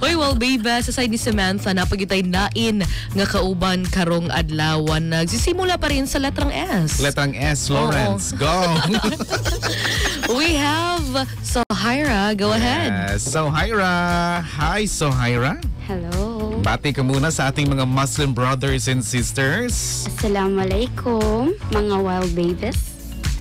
Oy, well, baby, sa side ni Samantha, napagitay nain nga kauban karong adlawan. Nagsisimula pa rin sa letrang S. Letrang S, Lawrence. Go! We have Sohaira. Go ahead. Sohaira. Hi, Sohaira. Hello. Bati ka muna sa ating mga Muslim brothers and sisters. Assalamualaikum, mga wild babies.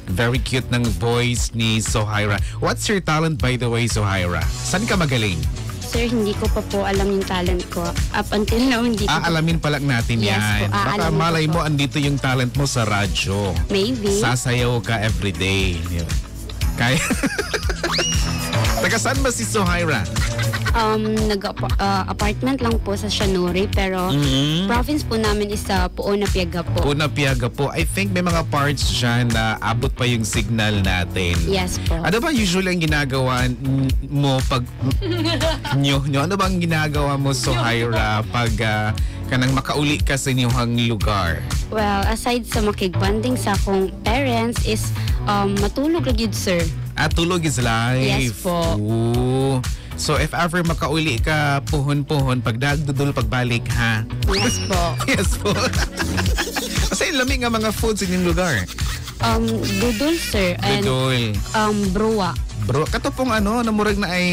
Very cute ng voice ni Sohaira. What's your talent, by the way, Sohaira? Saan ka magaling? Sir, hindi ko pa po alam yung talent ko. Up until now, hindi ko Alamin pa lang natin Yes yan. po, Baka aalamin malay ko po. mo, andito yung talent mo sa radyo. Maybe. Sasayaw ka everyday. Kaya... Taga saan ba si Sohaira? Nag-apartment lang po sa Sianuri, pero province po namin is sa Puona, Piaga po. Puona, Piaga po. I think may mga parts dyan na abot pa yung signal natin. Yes po. Ano ba usually ang ginagawa mo pag... Ano ba ang ginagawa mo, Sohaira, pag kanang makauli ka sa inyong lugar? Well, aside sa makigbanding sa akong parents is matulog lagi, sir. Tulog is life. Yes po. Ooh. So if ever makauli ka, puhon-puhon, pagdagdudul, pagbalik, ha? Yes po. Yes po. Kasi lamig nga mga food sa inyong lugar. Dudul, sir. And Dudul. bruwa. Bro, kato pong namurag na ay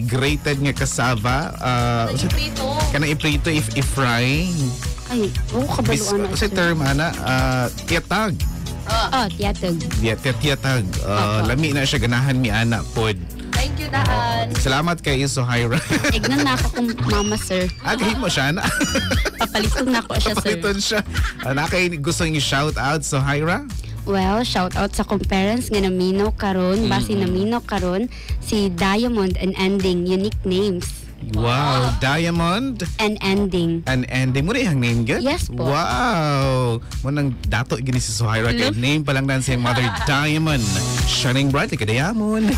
grated nga cassava. Kanang iprito i-fry. Ay, kabaluan na. Kasi term, tiyatag. Tiyatag. Tiyatag. Lami na siya, ganahan mi ana pod. Thank you, Daan. Salamat kay Sohaira. Ignan na ako kung mama, sir. Agahin mo siya na. Papaliton na ako siya, sir. Papaliton siya. Nakay gusto yung shout out, Sohaira? Well, shout out sa kong parents nga naminaw karon, basi naminaw karon si Diamond and Ending, unique names. Wow, Diamond And Ending. and Ending mo rin yung name good? Yes po. Wow. Munang dato gini si Sohaira kay name pa lang na si Mother Diamond. Shining bright like a diamond.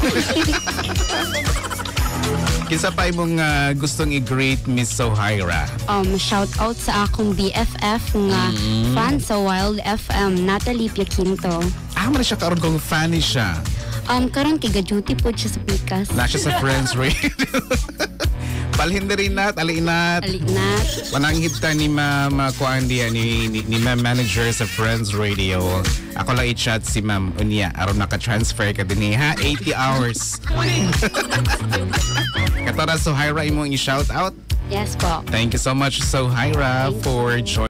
Kisa pa imong gustong i-greet Miss Sohaira? Shout out sa akong BFF nga fan sa Wild FM, Natalie Piaquinto. Man siya karon kong fan siya. Karon kiga-duty po siya sa Pikas. Na siya sa Friends Radio. Palhin na rin nat, alinat. Alinat. Pananghit ta ni Ma'am Kuan diya, ni Ma'am Manager sa Friends Radio. Ako lang i-chat si Ma'am Unya. Aron naka-transfer ka din ha. 80 hours. Kato na, Sohaira, imong i-shout out. Yes po. Thank you so much, Sohaira, for joining.